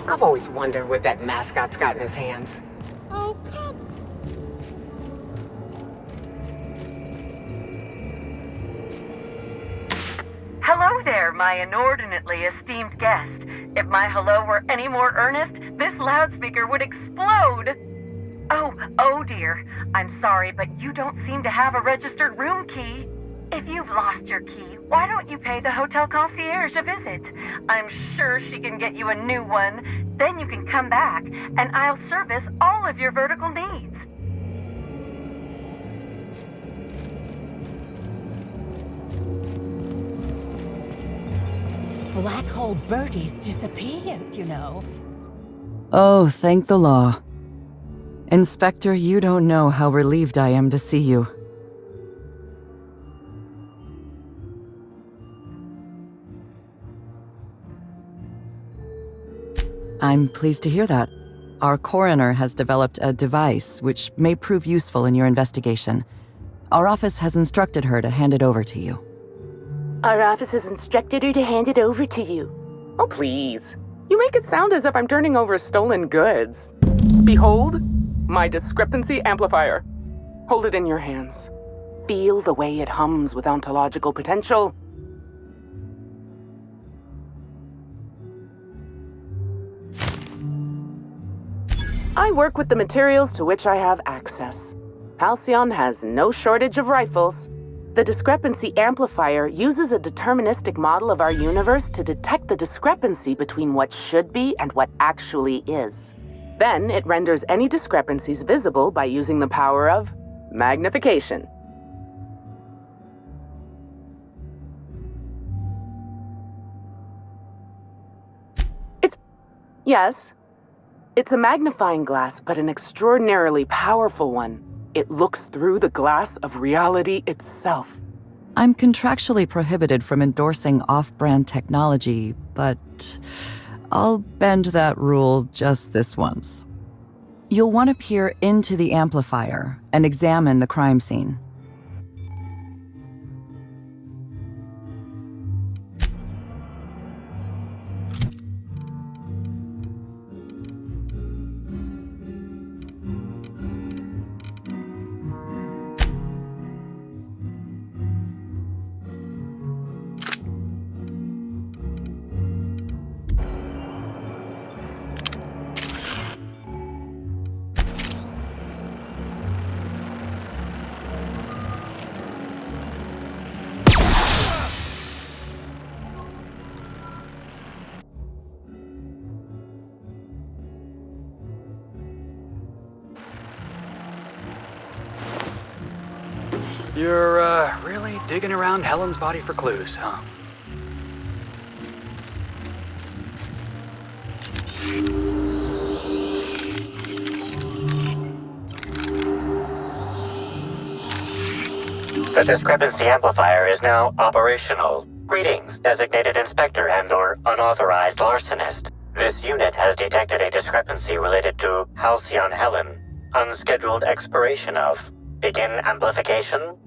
I've always wondered what that mascot's got in his hands. Oh, come. Hello there, my inordinately esteemed guest. If my hello were any more earnest, this loudspeaker would explode. Oh dear. I'm sorry, but you don't seem to have a registered room key. If you've lost your key, why don't you pay the hotel concierge a visit? I'm sure she can get you a new one. Then you can come back, and I'll service all of your vertical needs. Black hole Bertie's disappeared, you know. Oh, thank the law. Inspector, you don't know how relieved I am to see you. I'm pleased to hear that. Our coroner has developed a device which may prove useful in your investigation. Our office has instructed her to hand it over to you. Our office has instructed her to hand it over to you. Oh, please. You make it sound as if I'm turning over stolen goods. Behold, my discrepancy amplifier. Hold it in your hands. Feel the way it hums with ontological potential. I work with the materials to which I have access. Halcyon has no shortage of rifles. The discrepancy amplifier uses a deterministic model of our universe to detect the discrepancy between what should be and what actually is. Then it renders any discrepancies visible by using the power of magnification. Yes, it's a magnifying glass, but an extraordinarily powerful one. It looks through the glass of reality itself. I'm contractually prohibited from endorsing off-brand technology, but I'll bend that rule just this once. You'll want to peer into the amplifier and examine the crime scene. You're, really digging around Helen's body for clues, huh? The discrepancy amplifier is now operational. Greetings, designated inspector and/or unauthorized larcenist. This unit has detected a discrepancy related to Halcyon Helen. Unscheduled expiration of. Begin amplification.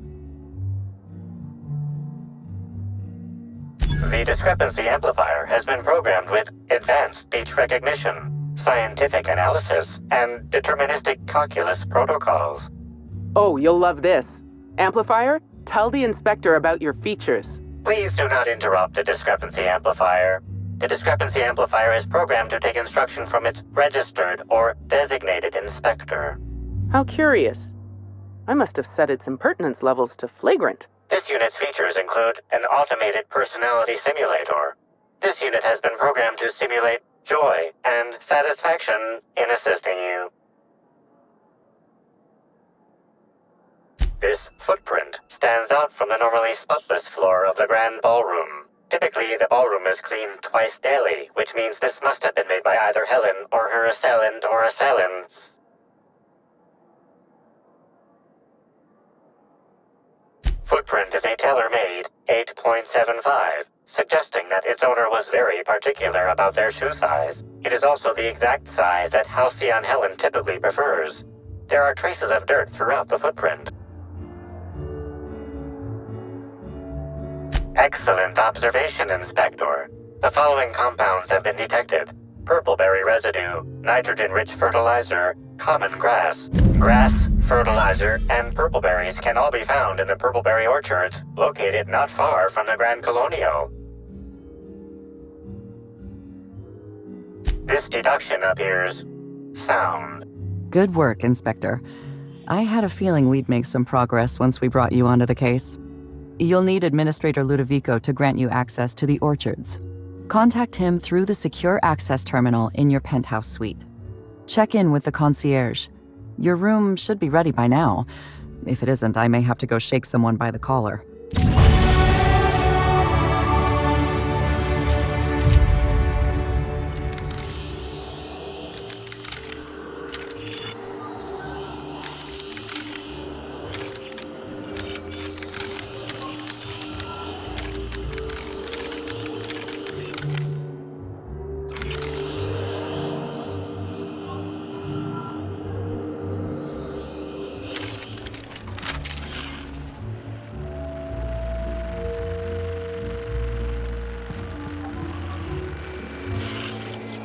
The discrepancy amplifier has been programmed with advanced speech recognition, scientific analysis, and deterministic calculus protocols. Oh, you'll love this. Amplifier, tell the inspector about your features. Please do not interrupt the discrepancy amplifier. The discrepancy amplifier is programmed to take instruction from its registered or designated inspector. How curious. I must have set its impertinence levels to flagrant. This unit's features include an automated personality simulator. This unit has been programmed to simulate joy and satisfaction in assisting you. This footprint stands out from the normally spotless floor of the grand ballroom. Typically, the ballroom is cleaned twice daily, which means this must have been made by either Helen or her assailant or assailants. Footprint is a tailor-made 8.75, suggesting that its owner was very particular about their shoe size. It is also the exact size that Halcyon Helen typically prefers. There are traces of dirt throughout the footprint. Excellent observation, Inspector. The following compounds have been detected. purpleberry residue, nitrogen-rich fertilizer, common grass. Grass, fertilizer, and purpleberries can all be found in the purpleberry orchards, located not far from the Grand Colonio. This deduction appears sound. Good work, Inspector. I had a feeling we'd make some progress once we brought you onto the case. You'll need Administrator Ludovico to grant you access to the orchards. Contact him through the secure access terminal in your penthouse suite. Check in with the concierge. Your room should be ready by now. If it isn't, I may have to go shake someone by the collar.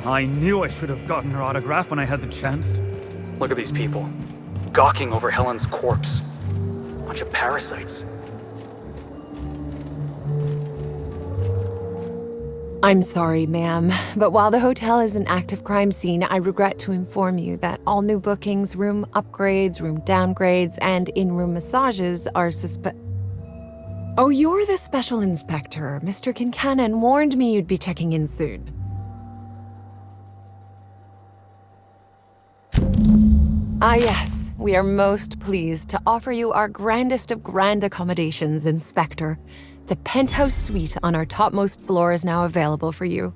I knew I should have gotten her autograph when I had the chance. Look at these people, gawking over Helen's corpse. Bunch of parasites. I'm sorry, ma'am, but while the hotel is an active crime scene, I regret to inform you that all new bookings, room upgrades, room downgrades, and in-room massages are Oh, you're the special inspector. Mr. Kincannon warned me you'd be checking in soon. Ah, yes. We are most pleased to offer you our grandest of grand accommodations, Inspector. The penthouse suite on our topmost floor is now available for you.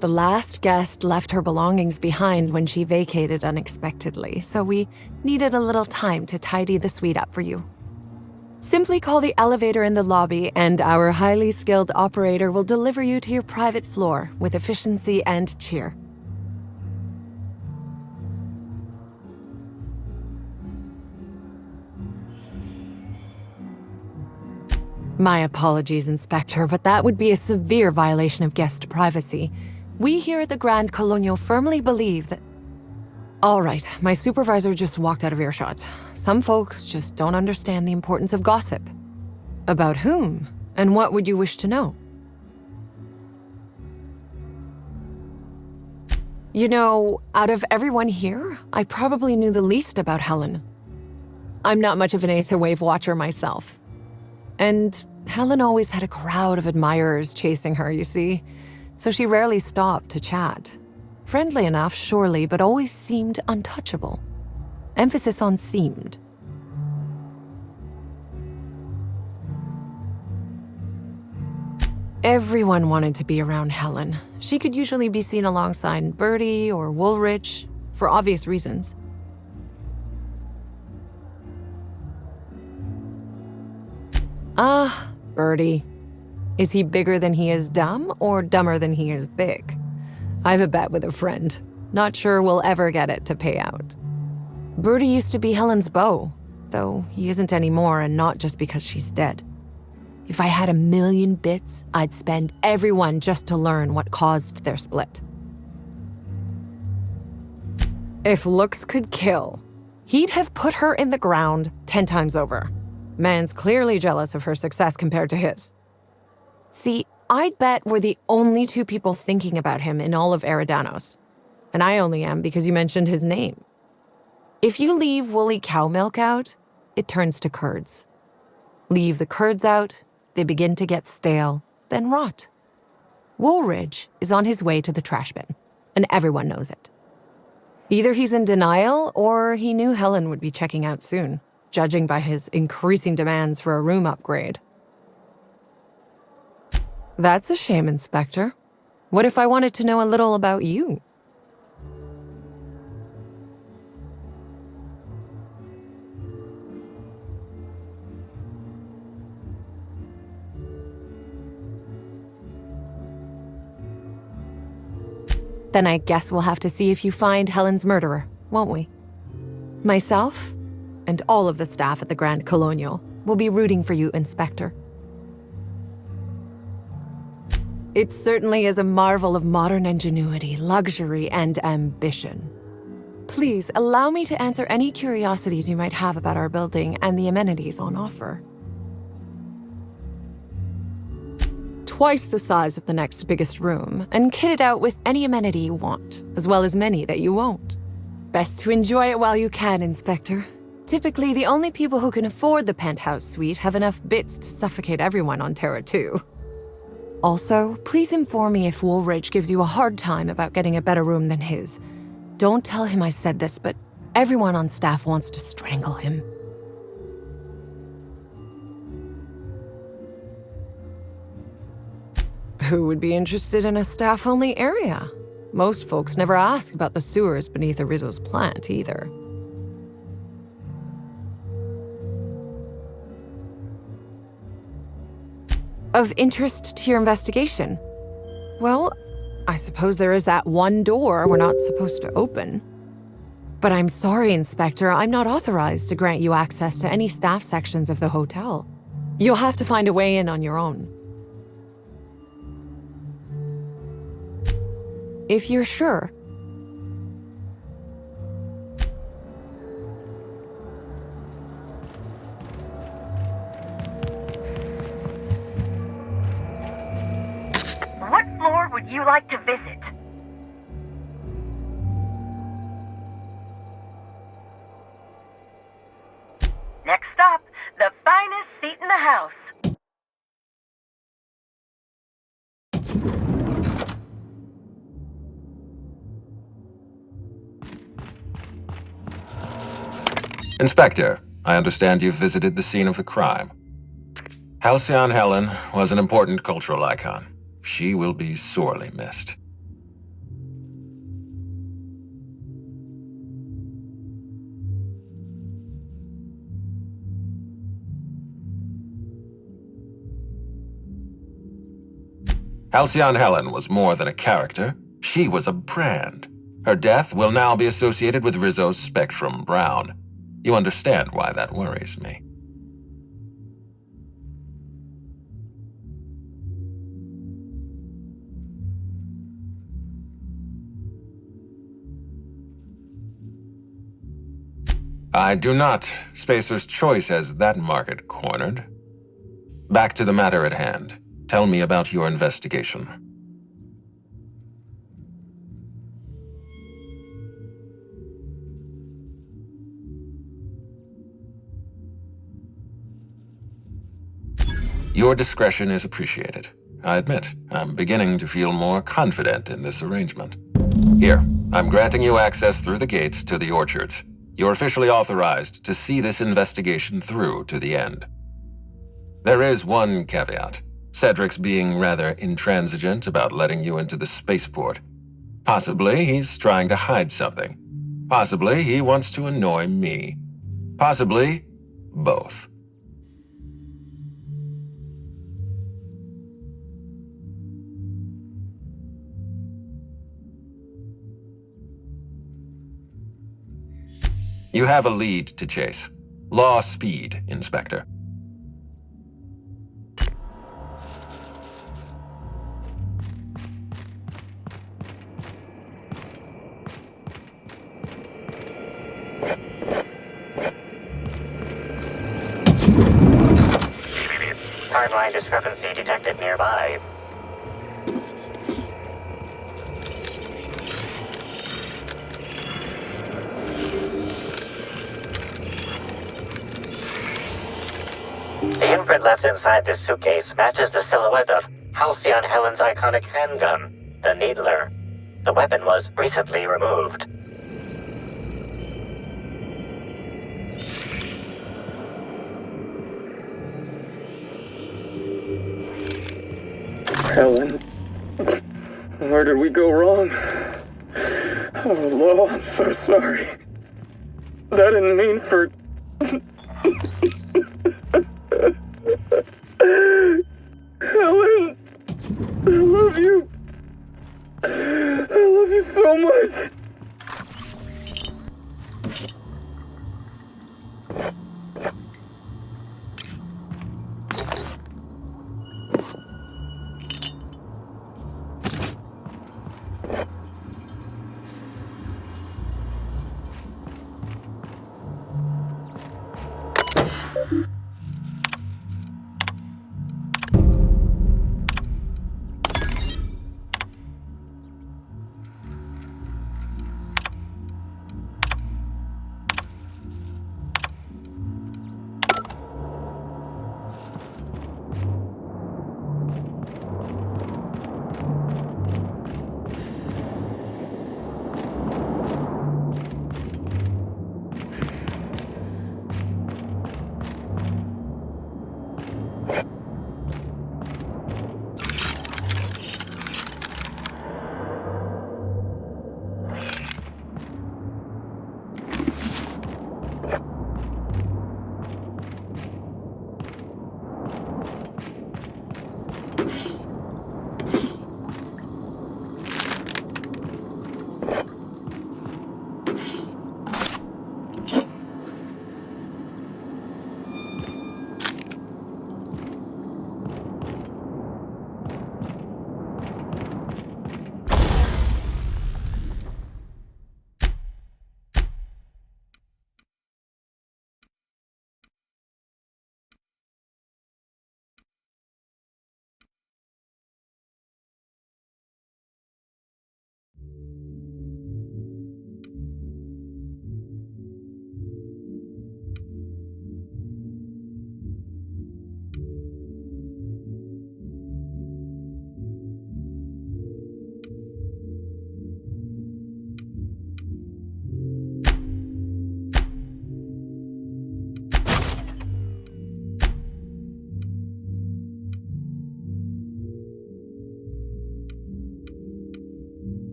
The last guest left her belongings behind when she vacated unexpectedly, so we needed a little time to tidy the suite up for you. Simply call the elevator in the lobby, and our highly skilled operator will deliver you to your private floor with efficiency and cheer. My apologies, Inspector, but that would be a severe violation of guest privacy. We here at the Grand Colonial firmly believe that... All right, my supervisor just walked out of earshot. Some folks just don't understand the importance of gossip. About whom? And what would you wish to know? You know, out of everyone here, I probably knew the least about Helen. I'm not much of an Aetherwave watcher myself. And Helen always had a crowd of admirers chasing her, you see, so she rarely stopped to chat. Friendly enough, surely, but always seemed untouchable. Emphasis on seemed. Everyone wanted to be around Helen. She could usually be seen alongside Bertie or Woolrich, for obvious reasons. Ah, Bertie. Is he bigger than he is dumb, or dumber than he is big? I've a bet with a friend. Not sure we'll ever get it to pay out. Bertie used to be Helen's beau, though he isn't anymore, and not just because she's dead. If I had 1,000,000 bits, I'd spend every one just to learn what caused their split. If looks could kill, he'd have put her in the ground 10 times over. Man's clearly jealous of her success compared to his. See, I'd bet we're the only two people thinking about him in all of Eridanos. And I only am because you mentioned his name. If you leave woolly cow milk out, it turns to curds. Leave the curds out, they begin to get stale, then rot. Woolridge is on his way to the trash bin, and everyone knows it. Either he's in denial, or he knew Helen would be checking out soon, judging by his increasing demands for a room upgrade. That's a shame, Inspector. What if I wanted to know a little about you? Then I guess we'll have to see if you find Helen's murderer, won't we? Myself, and all of the staff at the Grand Colonial, will be rooting for you, Inspector. It certainly is a marvel of modern ingenuity, luxury, and ambition. Please, allow me to answer any curiosities you might have about our building and the amenities on offer. Twice the size of the next biggest room, and kitted out with any amenity you want, as well as many that you won't. Best to enjoy it while you can, Inspector. Typically, the only people who can afford the penthouse suite have enough bits to suffocate everyone on Terra 2. Also, please inform me if Woolridge gives you a hard time about getting a better room than his. Don't tell him I said this, but everyone on staff wants to strangle him. Who would be interested in a staff-only area? Most folks never ask about the sewers beneath Rizzo's plant, either. Of interest to your investigation? Well, I suppose there is that one door we're not supposed to open. But I'm sorry, Inspector, I'm not authorized to grant you access to any staff sections of the hotel. You'll have to find a way in on your own. If you're sure. What floor would you like to visit? Next stop, the finest seat in the house. Inspector, I understand you've visited the scene of the crime. Halcyon Helen was an important cultural icon. She will be sorely missed. Halcyon Helen was more than a character. She was a brand. Her death will now be associated with Rizzo's Spectrum Brown. You understand why that worries me. I do not. Spacer's Choice has that market cornered. Back to the matter at hand. Tell me about your investigation. Your discretion is appreciated. I admit, I'm beginning to feel more confident in this arrangement. Here, I'm granting you access through the gates to the orchards. You're officially authorized to see this investigation through to the end. There is one caveat. Cedric's being rather intransigent about letting you into the spaceport. Possibly he's trying to hide something. Possibly he wants to annoy me. Possibly both. You have a lead to chase. Law speed, Inspector. Timeline discrepancy detected nearby. The imprint left inside this suitcase matches the silhouette of Halcyon Helen's iconic handgun, the Needler. The weapon was recently removed. Helen, where did we go wrong? Oh, Lo, I'm so sorry. That didn't mean for... Helen, I love you. I love you so much.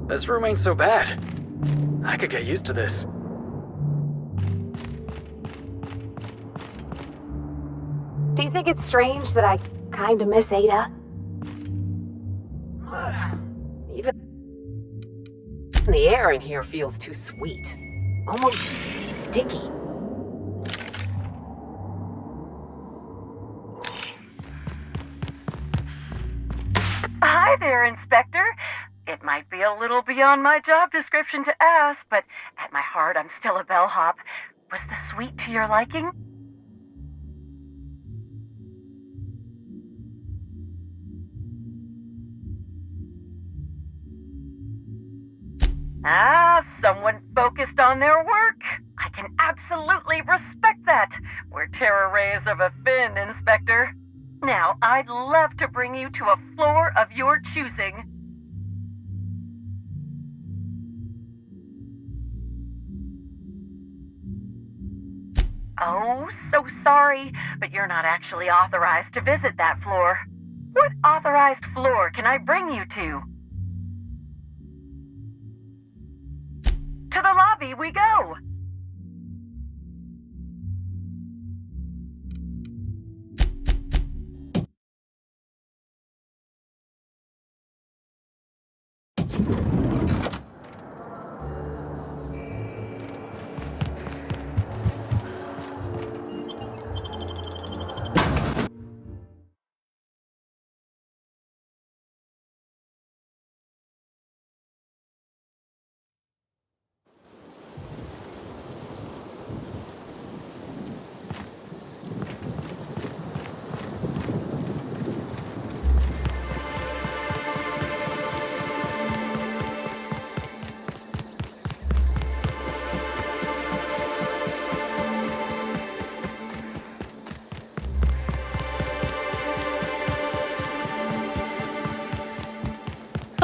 This room ain't so bad. I could get used to this. Do you think it's strange that I kinda miss Ada? Even the air in here feels too sweet. Almost sticky. Hi there, Inspector. It might be a little beyond my job description to ask, but at my heart, I'm still a bellhop. Was the suite to your liking? Ah, someone focused on their work. I can absolutely respect that. We're terror rays of a fin, Inspector. Now, I'd love to bring you to a floor of your choosing. Oh, so sorry, but you're not actually authorized to visit that floor. What authorized floor can I bring you to? To the lobby we go!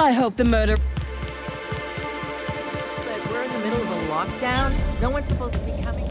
I hope the murder... But we're in the middle of a lockdown. No one's supposed to be coming.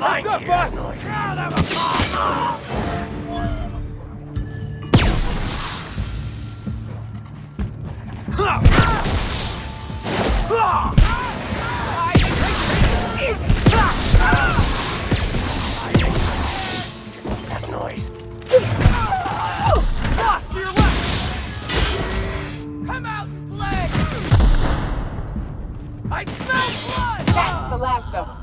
find you, boss? That noise. Boss, to your left! Come out and play! I smell blood! That's the last of them.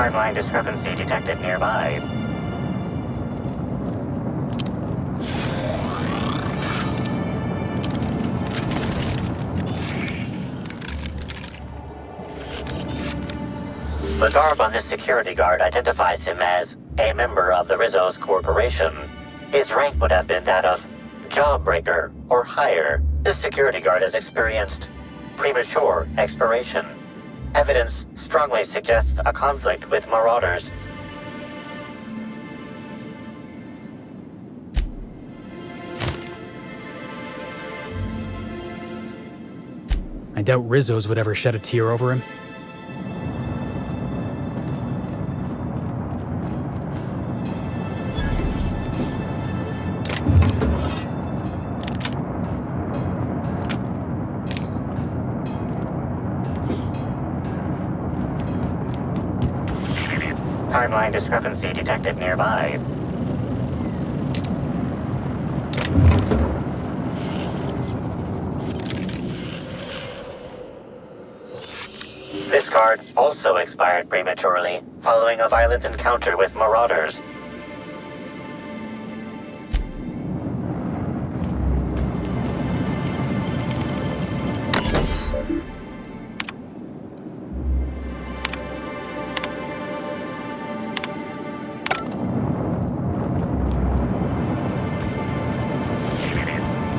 Timeline discrepancy detected nearby. The garb on this security guard identifies him as a member of the Rizzo's corporation. His rank would have been that of Jawbreaker or higher. This security guard has experienced premature expiration. Evidence strongly suggests a conflict with Marauders. I doubt Rizzo's would ever shed a tear over him. Timeline discrepancy detected nearby. This card also expired prematurely, following a violent encounter with Marauders.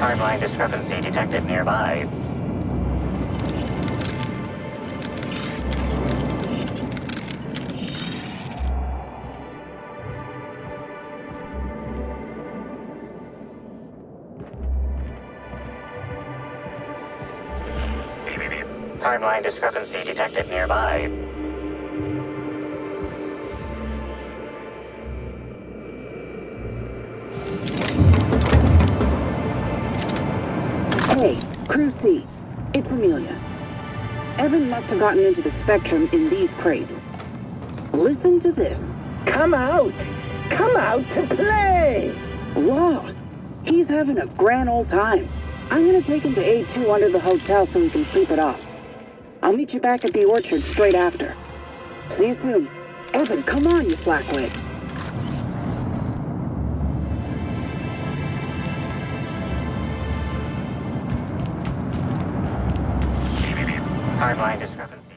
Timeline discrepancy detected nearby. Timeline discrepancy detected nearby. Hey, Crew C. It's Amelia. Evan must have gotten into the Spectrum in these crates. Listen to this. Come out! Come out to play! Law, he's having a grand old time. I'm gonna take him to A2 under the hotel so he can sleep it off. I'll meet you back at the orchard straight after. See you soon. Evan, come on, you slackwig. Timeline discrepancy.